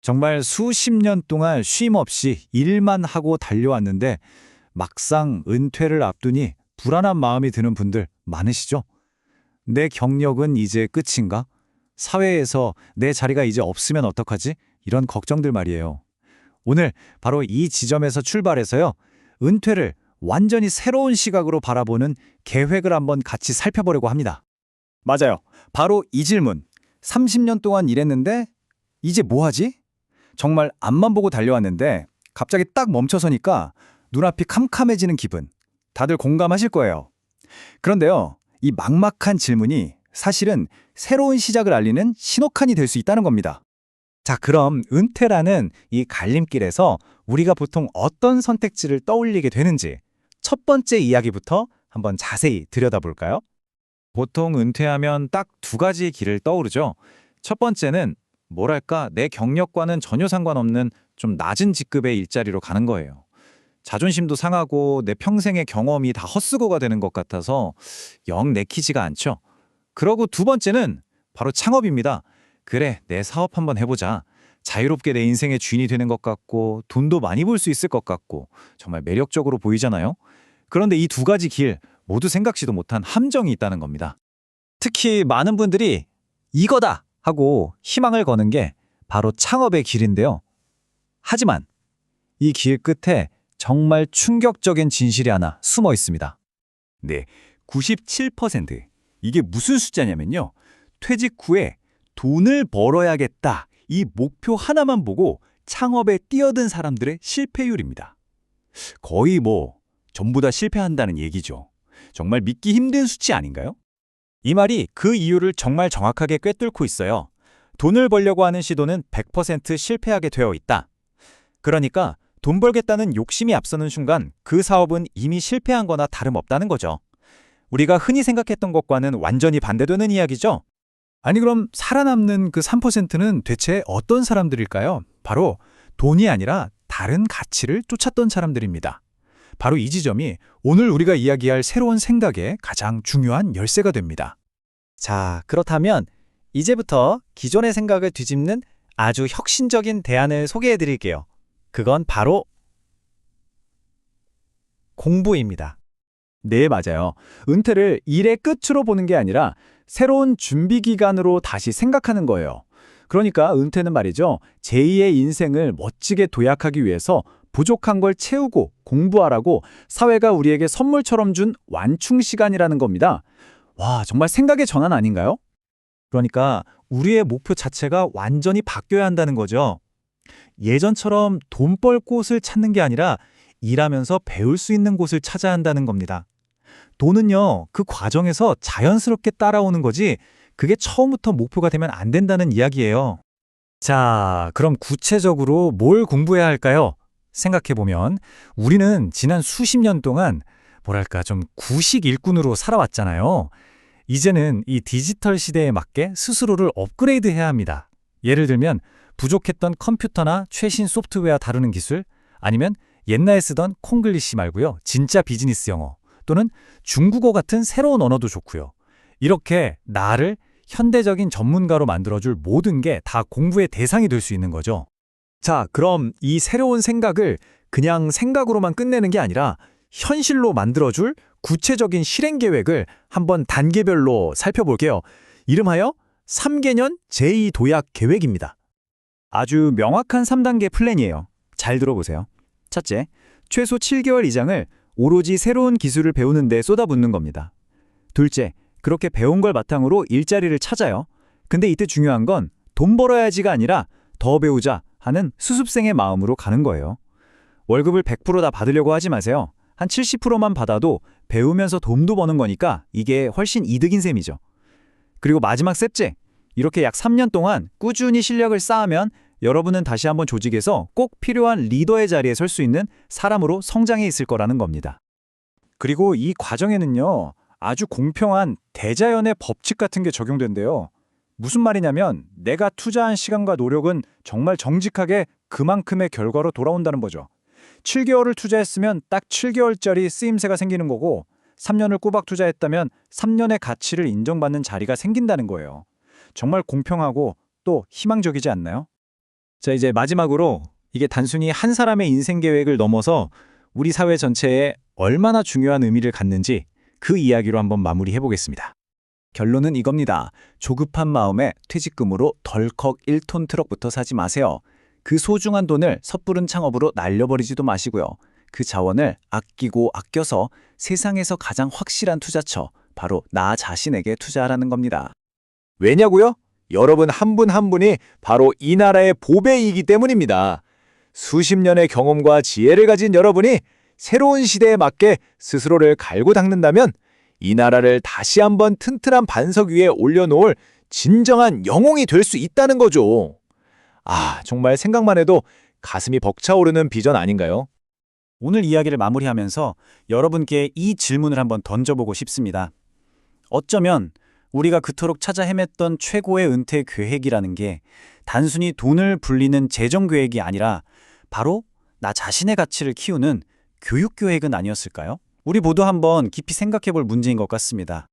정말 수십 년 동안 쉼 없이 일만 하고 달려왔는데 막상 은퇴를 앞두니 불안한 마음이 드는 분들 많으시죠? 내 경력은 이제 끝인가? 사회에서 내 자리가 이제 없으면 어떡하지? 이런 걱정들 말이에요. 오늘 바로 이 지점에서 출발해서요. 은퇴를 완전히 새로운 시각으로 바라보는 계획을 한번 같이 살펴보려고 합니다. 맞아요. 바로 이 질문. 30년 동안 일했는데 이제 뭐 하지? 정말 앞만 보고 달려왔는데 갑자기 딱 멈춰서니까 눈앞이 캄캄해지는 기분. 다들 공감하실 거예요. 그런데요, 이 막막한 질문이 사실은 새로운 시작을 알리는 신호칸이 될 수 있다는 겁니다. 자, 그럼 은퇴라는 이 갈림길에서 우리가 보통 어떤 선택지를 떠올리게 되는지 첫 번째 이야기부터 한번 자세히 들여다볼까요? 보통 은퇴하면 딱 두 가지의 길을 떠오르죠. 첫 번째는 뭐랄까 내 경력과는 전혀 상관없는 좀 낮은 직급의 일자리로 가는 거예요. 자존심도 상하고 내 평생의 경험이 다 헛수고가 되는 것 같아서 영 내키지가 않죠. 그러고 두 번째는 바로 창업입니다. 그래, 내 사업 한번 해보자. 자유롭게 내 인생의 주인이 되는 것 같고 돈도 많이 벌 수 있을 것 같고 정말 매력적으로 보이잖아요. 그런데 이 두 가지 길 모두 생각지도 못한 함정이 있다는 겁니다. 특히 많은 분들이 이거다 하고 희망을 거는 게 바로 창업의 길인데요. 하지만 이 길 끝에 정말 충격적인 진실이 하나 숨어 있습니다. 네, 97%. 이게 무슨 숫자냐면요. 퇴직 후에 돈을 벌어야겠다. 이 목표 하나만 보고 창업에 뛰어든 사람들의 실패율입니다. 거의 전부 다 실패한다는 얘기죠. 정말 믿기 힘든 수치 아닌가요? 이 말이 그 이유를 정말 정확하게 꿰뚫고 있어요. 돈을 벌려고 하는 시도는 100% 실패하게 되어 있다. 그러니까 돈 벌겠다는 욕심이 앞서는 순간 그 사업은 이미 실패한 거나 다름없다는 거죠. 우리가 흔히 생각했던 것과는 완전히 반대되는 이야기죠. 아니 그럼 살아남는 그 3%는 대체 어떤 사람들일까요? 바로 돈이 아니라 다른 가치를 쫓았던 사람들입니다. 바로 이 지점이 오늘 우리가 이야기할 새로운 생각의 가장 중요한 열쇠가 됩니다. 자, 그렇다면 이제부터 기존의 생각을 뒤집는 아주 혁신적인 대안을 소개해 드릴게요. 그건 바로 공부입니다. 네, 맞아요. 은퇴를 일의 끝으로 보는 게 아니라 새로운 준비 기간으로 다시 생각하는 거예요. 그러니까 은퇴는 말이죠. 제2의 인생을 멋지게 도약하기 위해서 부족한 걸 채우고 공부하라고 사회가 우리에게 선물처럼 준 완충 시간이라는 겁니다. 와, 정말 생각의 전환 아닌가요? 그러니까 우리의 목표 자체가 완전히 바뀌어야 한다는 거죠. 예전처럼 돈 벌 곳을 찾는 게 아니라 일하면서 배울 수 있는 곳을 찾아야 한다는 겁니다. 돈은요, 그 과정에서 자연스럽게 따라오는 거지 그게 처음부터 목표가 되면 안 된다는 이야기예요. 자, 그럼 구체적으로 뭘 공부해야 할까요? 생각해보면 우리는 지난 수십 년 동안 뭐랄까 좀 구식 일꾼으로 살아왔잖아요. 이제는 이 디지털 시대에 맞게 스스로를 업그레이드해야 합니다. 예를 들면 부족했던 컴퓨터나 최신 소프트웨어 다루는 기술, 아니면 옛날에 쓰던 콩글리시 말고요. 진짜 비즈니스 영어 또는 중국어 같은 새로운 언어도 좋고요. 이렇게 나를 현대적인 전문가로 만들어줄 모든 게 다 공부의 대상이 될 수 있는 거죠. 자, 그럼 이 새로운 생각을 그냥 생각으로만 끝내는 게 아니라 현실로 만들어줄 구체적인 실행 계획을 한번 단계별로 살펴볼게요. 이름하여 3개년 제2 도약 계획입니다. 아주 명확한 3단계 플랜이에요. 잘 들어보세요. 첫째, 최소 7개월 이상을 오로지 새로운 기술을 배우는 데 쏟아붓는 겁니다. 둘째, 그렇게 배운 걸 바탕으로 일자리를 찾아요. 근데 이때 중요한 건 돈 벌어야지가 아니라 더 배우자 하는 수습생의 마음으로 가는 거예요. 월급을 100% 다 받으려고 하지 마세요. 한 70%만 받아도 배우면서 돈도 버는 거니까 이게 훨씬 이득인 셈이죠. 그리고 마지막 셋째, 이렇게 약 3년 동안 꾸준히 실력을 쌓으면 여러분은 다시 한번 조직에서 꼭 필요한 리더의 자리에 설 수 있는 사람으로 성장해 있을 거라는 겁니다. 그리고 이 과정에는요, 아주 공평한 대자연의 법칙 같은 게 적용된대요. 무슨 말이냐면 내가 투자한 시간과 노력은 정말 정직하게 그만큼의 결과로 돌아온다는 거죠. 7개월을 투자했으면 딱 7개월짜리 쓰임새가 생기는 거고 3년을 꼬박 투자했다면 3년의 가치를 인정받는 자리가 생긴다는 거예요. 정말 공평하고 또 희망적이지 않나요? 자, 이제 마지막으로 이게 단순히 한 사람의 인생 계획을 넘어서 우리 사회 전체에 얼마나 중요한 의미를 갖는지 그 이야기로 한번 마무리해 보겠습니다. 결론은 이겁니다. 조급한 마음에 퇴직금으로 덜컥 1톤 트럭부터 사지 마세요. 그 소중한 돈을 섣부른 창업으로 날려버리지도 마시고요. 그 자원을 아끼고 아껴서 세상에서 가장 확실한 투자처, 바로 나 자신에게 투자하라는 겁니다. 왜냐고요? 여러분 한 분 한 분이 바로 이 나라의 보배이기 때문입니다. 수십 년의 경험과 지혜를 가진 여러분이 새로운 시대에 맞게 스스로를 갈고 닦는다면 이 나라를 다시 한번 튼튼한 반석 위에 올려놓을 진정한 영웅이 될 수 있다는 거죠. 아, 정말 생각만 해도 가슴이 벅차오르는 비전 아닌가요? 오늘 이야기를 마무리하면서 여러분께 이 질문을 한번 던져보고 싶습니다. 어쩌면 우리가 그토록 찾아 헤맸던 최고의 은퇴 계획이라는 게 단순히 돈을 불리는 재정 계획이 아니라 바로 나 자신의 가치를 키우는 교육 계획은 아니었을까요? 우리 모두 한번 깊이 생각해 볼 문제인 것 같습니다.